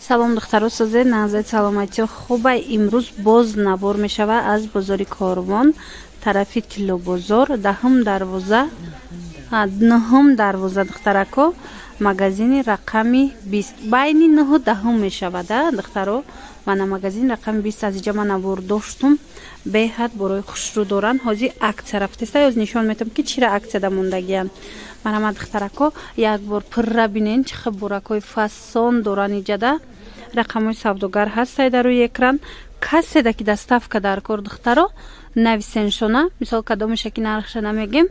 Салом духтаро сӯзе назаи саломатиё хубай имрӯз боз набор мешава аз бозори Корвон тарафи Тиллобозор даҳум дарвоза духтарако магазини рақами 20 байни 9-10 мешавада духтаро мана магазини рақами 20 аз иҷа ман набор доштум беҳад борои хушрӯ доранд ҳозир аксия рафтеста ёз нишон метам ки чира аксияда мондагиянд манама духтарако як бор пурра бинен чӣ хабуракҳои фасон доранд иҷада рақамҳои савдогар ҳастай дар рӯи экран каседа ки доставка дар кор духтаро нависеншона мисол кадомеша ки нархша намегем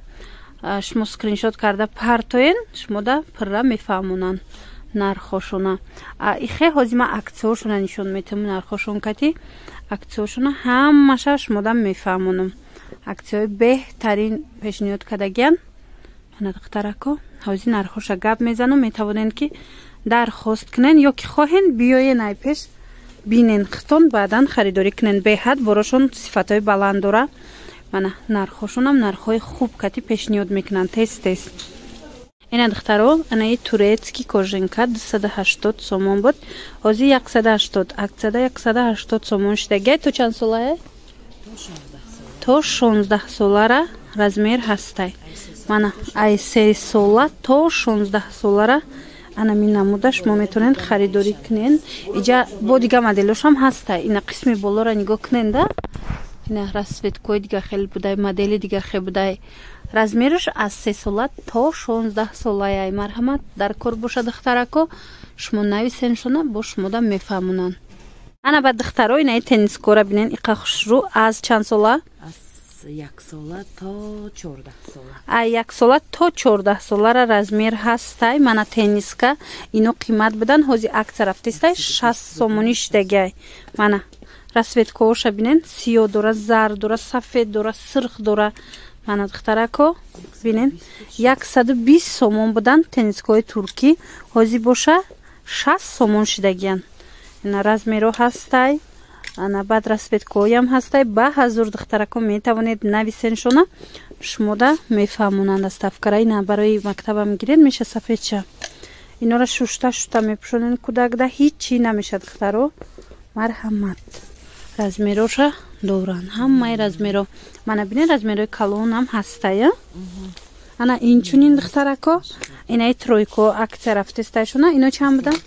шумо скриншот карда партоен шумо да пурра мефаҳмонанд нархошона ихе ҳозир ман аксияошона нишон метам нархошон кати аксияошона ҳамаша шумо да мефаҳмонам аксияҳои беҳтарин пешниҳод кардагиянд ана духтарако ҳозир нархоша гап мезанам метавонед ки дархост кунен ё ки хоҳен биёен ай пеш бинен хитон баъдан харидорӣ кунен беҳад борошон сифатҳои баланд дора мана нархошонам нархҳои хуб кати пешниҳод мекунанд тез ина духтаро анаи турецки коженка 280 сомон буд ҳозир 180 аксияда 180 сомон шудагия то чанд солае то 16 солара размер ҳастай мана ай 3 сола то 16 солара анами намуда шумо метавонед харидорӣ кунен иҷа бо дига моделошам ҳастай ина қисми болора нигоҳ кунен да ина расветкои дига хел будай модели дига хел будай размераш аз 3 сола то 16 солаи марҳамат дар кор боша духтарако шумо нависен шона бо шумода мефаҳмонанд ана ба духтаро инаи теннискора бинен иқа хушрӯ аз чанд сола 1 сола то 14 сола ай 1 сола то 14 солара размер ҳастай мана тенниска ино қимат будан ҳозир аксия рафтестай 60 сомонӣ шудагиай мана расветкаоша бинен сиё дора зард дора сафед дора сирх дора мана духтарако бинен 120 сомон будан теннискаҳои туркӣ ҳозир боша 60 сомон шудагиянд ина размеро ҳастай ана баъд расветкаҳоям ҳастай ба ҳазур духтарако метавонед нависеншона шумода мефаҳмонанд доставкара ина барои мактабам гиред меша сафедша инора шушта мепӯшонен кӯдакда ҳичи намешад духтаро марҳамат размероша доранд ҳамаи размеро мана бинед размерои калонам ҳастая ана инчунин духтарако инаи тройко аксия рафтестайшона ино чанд буданд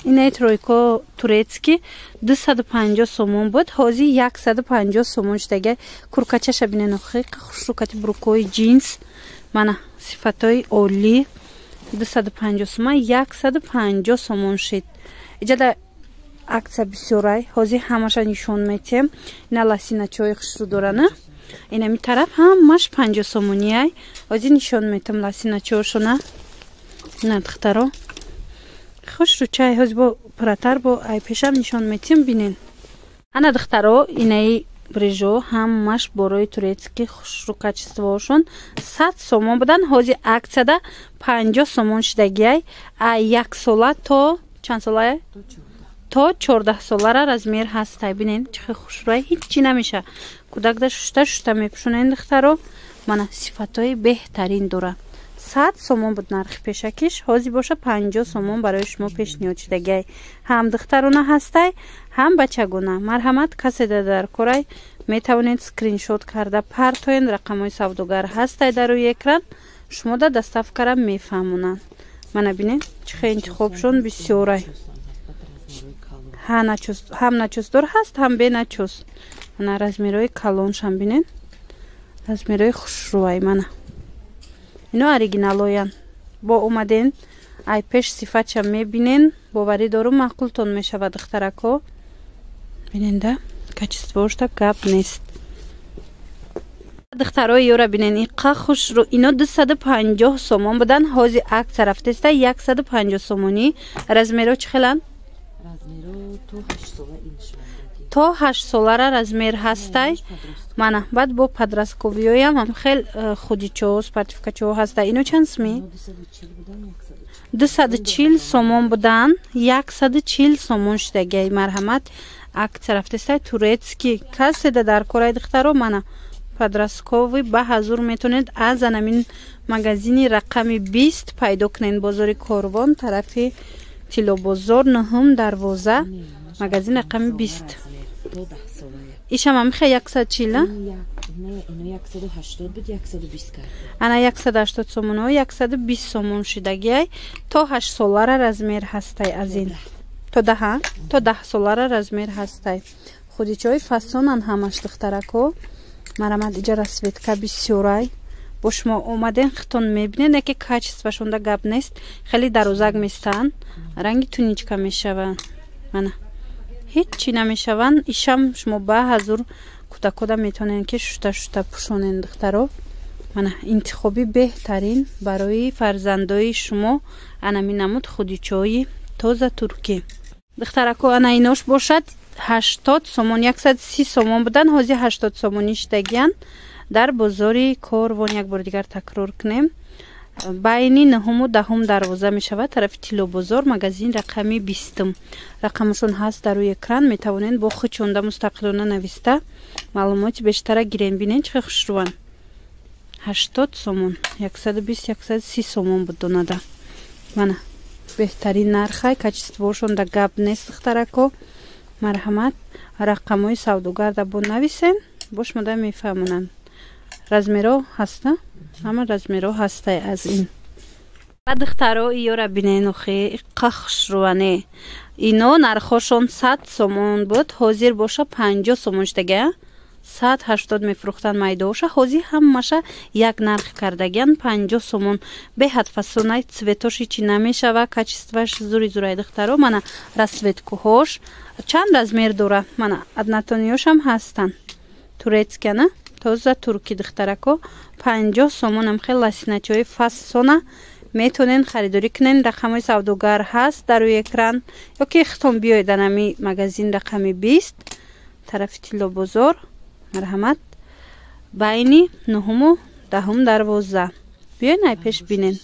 инаи тройко турецки 250 сомон буд ҳозир 150 сомон шудагия куркачаша бинен хеқа хушрӯкати брукои джинс мана сифатҳои олӣ 250 сомон 150 сомон шид иҷада аксия бисёрай ҳозир ҳамаша нишон метем ина ласиначаҳои хушрӯ дорана инами тараф ҳамаш 50 сомониай ҳозир нишон метем ласиначаҳошона ина духтаро хушрӯчаи ҳозир бо пурратар бо айпешам нишон метем бинен ана духтаро инаи брижо ҳамаш борои турецки хушрӯ качествоошон 100 сомон будан ҳозир аксияда 50 сомон шудагиай ай 1 сола то чанд солае то 14 солара размер ҳастай бинен чихе хушрӯай ҳичи намеша кӯдакда шушта мепӯшонен духтаро мана сифатҳои беҳтарин дора 100 сомон буд нархи пешакиш ҳозир боша 50 сомон барои шумо пешниҳод шудагиай ҳам духтарона ҳастай ҳам бачагона марҳамат каседа дар корай метавонед скриншот карда партоен рақамҳои савдогар ҳастай дар рӯи экран шумо да доставкара мефаҳмонанд мана бинед чихе интихобшон бисёрай ҳам начосдор ҳаст ҳам беначос мана размерои калоншам бинед размерои хушрӯай мана ино оригиналоян бо омаден ай пеш сифатша мебинен боварӣ дорум маъқултон мешавад духтарако биненда качествоошта гап нест духтарои ёра бинен иқа хушрӯ ино 250 сомон будан ҳозир аксия рафтеста 150 сомонӣ размеро чӣ хеланд то 8 солара размер ҳастай мана баъд бо подростковиёям ҳам хел худичаҳо спортивкачаҳо ҳастай ино чанд сми 240 сомон будан 140 сомон шудагиай марҳамат аксия рафтестай турецки каседа дар кораи духтаро мана подросткови ба ҳазур метавонед аз анамин магазини рақами 20 пайдо кунед бозори Корвон тарафи Тилобозор 9 дарвоза магазин рақами 20. تو 10 ساله. ایشم هم خیلی 140. نه اینو 180 بود 120 کرد. انا 180 سومون و 120 سومون شدگی تا 8 سالاره رزمیر هستی از این. تا 10 سالاره رزمیر هستی. خودی چای فاسونن همش دخترکو. مرامد اینجا رسویتکا بسیاری. با شما اومدن خطون میبینید که کاچیستوشون دا گپ نیست. خیلی دروزک میستن. رنگی تونیچکا میشون. منه. هیچی نمیشون. ایشم شما با حضور کدا میتونن که شتا پوشونن دخترو. منه انتخابی بهترین برای فرزندای شما. انا می نمود خودی چای تازه ترکی. دخترکو انا اینوش باشد 80 سومون 130 سومون بودن. حاضی 80 سومونیش دگیان. در بازاری کاروان یک بار دیگر تکرار کنیم. بینی 9 و 10 دروازه می شود. طرف تیلو بازار مغازین رقمی 20. رقمشون هست در روی اکران. می توانید با خودشون مستقلانه نوشته معلومات بیشتر گیرین. بینین چه خوش روان. 80 سومون 120 130 سومون بود دونده. منه بهترین نرخای کچیستوشون دا گپ نیست دخترکو. مرحمت رقمای سوداگر دا بو نویسین باش مده میفهمونن. رزمیرو هسته؟ همه رزمیرو هسته از این. بعد دخترو ایو را بینین اخی قخش روانه. اینو نرخوشون 100 سومون بود. حاضر باشه 50 سومونش دیگه. 180 میفروختن میدوشه. حاضر هم مشه یک نرخ کردگین 50 سومون. به حد فسونای цветошی چی نمیشه و کچیستوش زوری دخترو. منه رسویتکوهاش چند رزمیر دوره. منه ادناتونیوش هم هستن. تورецьке نه؟ تازه ترکی دخترکو 50 سومون هم خیلی لسینچوی فاسونه میتونین خریداری کنین. رقمای سوداگر هست در روی اکران یا که اختم بیاید نمی مغازین رقمی 20 طرف تیلو بازار. مرحمت بینی 9 و 10 دروازه بیاین ای پیش بینین.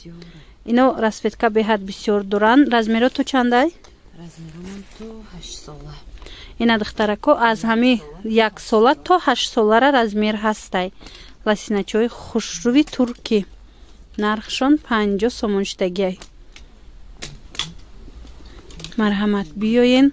اینو رسویتکا به حد بسیار دورن. رزمیرو تو چنده؟ رزمیرو من تو 8 ساله. اینا دخترکو از همی 1 ساله تا 8 ساله را رزمیر هستی. لسینچوی خوشروی ترکی. نرخشون 50 سومون شدگی. مرحمت بیاین.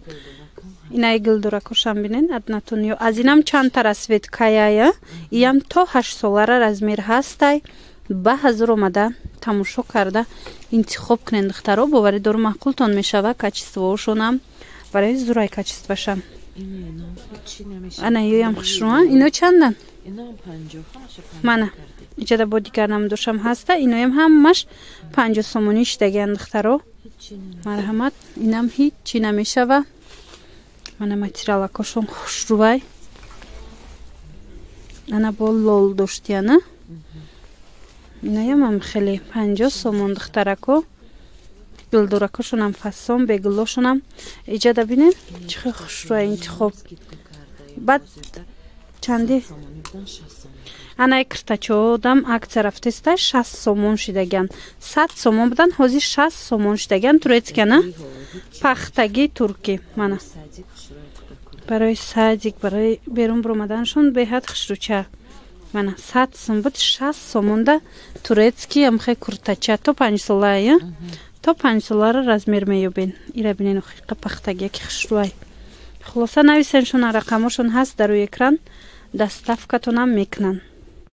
اینای گلدورکوش هم بینین ادناتونیو. از اینم چند تا رسویتکایه. ایم تا 8 ساله را رزمیر هستی. به حضور اومده تماشا کرده انتخاب کنین دخترو. باوری دور معقولتون میشوه. کچیستوشون هم برای زورای کچیستوشم. انا ایو هم خوشروان. اینو چندن؟ اینو 50 منه اینجا دا با دیگر نمدوشم هسته. اینو هم همش 50 سومونیش دگین دخترو. مرحمت اینم هیچ چی نمیشه و منه ماتریال کشون خوش روی. انا با لول داشتیانه. اینو هم خیلی 50 سومون دخترکو. گلدورکشون هم فاسون بگلوشون هم اینجا دا بینین چه خوش روی انتخاب. بعد چندی انا کرتاچو دم اکت رفتسته 60 سومون شدگن. 100 سومون بدن حاضر 60 سومون شدگن. تورецьке نه؟ پختگی ترکی. منه برای سادیک برای بیرون برومدنشون به حد خشروچه. منه 100 سومون بود 60 سومون ده تورецьке هم خیلی کرتاچه تو 5 ساله تا 5 ساله را رزمیر میوبین. ایره بینین خیلی پختگی که خشروی. خلاصه نویسنشون رقمشون هست در روی اکران. دستافکتون هم میکنن.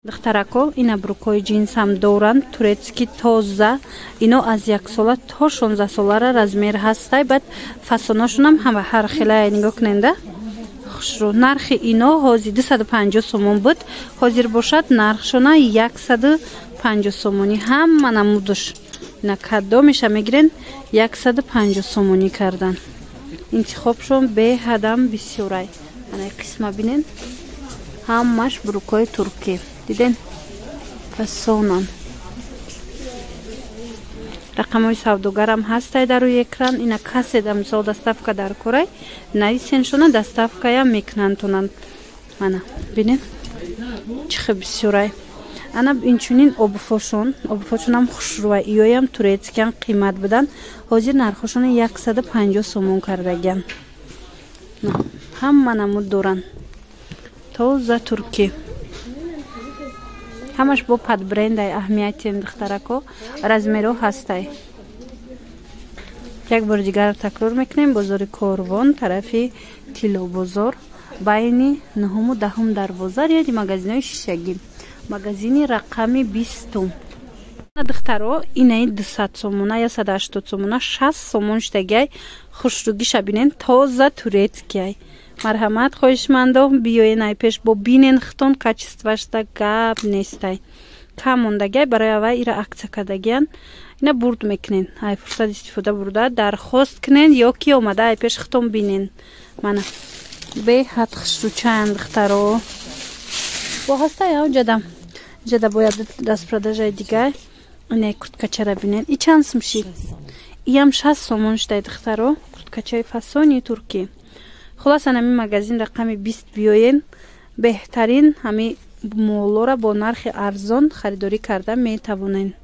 دخترکو اینا بروکوی جینس هم دورن. تورецьки تازه. اینو از 1 ساله تا 16 ساله را رزمیر هسته. بعد فاسوناشون هم هر خیلی نگاه کننده. خوشرو. نرخ اینو حاضر 250 سومون بود. حاضر باشد نرخشون 150 سومونی هم منمودش. اینا کادو میشه میگیرن 150 سومونی کردن. انتخابشون به حدم بسیاری. انا قسمه بینین همش بروکوی ترکی. دیدین فاسونن. رقمای سوداگر هم هسته در روی اکران. اینا کسی دمسا دستافکا در کورای نویسنشون دستافکا یا میکنن تونن. منه بینین چه بسیاری. انا اینچونین обувшون هم خوش روی. ایوی هم تورецьке هم قیمت بدن. حاضر نرخشون 150 سومون کردگن. هم منمود دورن تازه ترکی. همش با پد برند اهمیتی دخترکو. رزمیرو هسته. یک بار دیگر تکرار میکنیم. بازار کاروان طرفی تیلو بازار بین 9 و 10 دروازه یعنی مغازین شیشگی. مغازین رقمی 20. دخترها اینه 200 سومونه یا 180 سومونه 60 سومون شتگی خوشروگی شبینین تازه туретки. مرحمت خواهشمندم بیاین ای پیش با بینین ختون کچیستوشتا گپ نیستی. کم موندگی برای اوه ایره اکسه کدگین اینا برد میکنین. ای فرصت استفاده برده درخواست کنین یا کی اومده ای پیش ختون بینین. من به حد خشروچند دخترها با هسته یا جدا باید دست پرداجای دیگه اینه کورتکچه را بینین. ای چند سمشید؟ ای هم 60 سومون شده دخترها. کورتکچه فاسونی ترکی. خلاص همین مغازین رقم 20 بیاین. بهترین همین مولو را با نرخ ارزان خریداری کرده می توانین.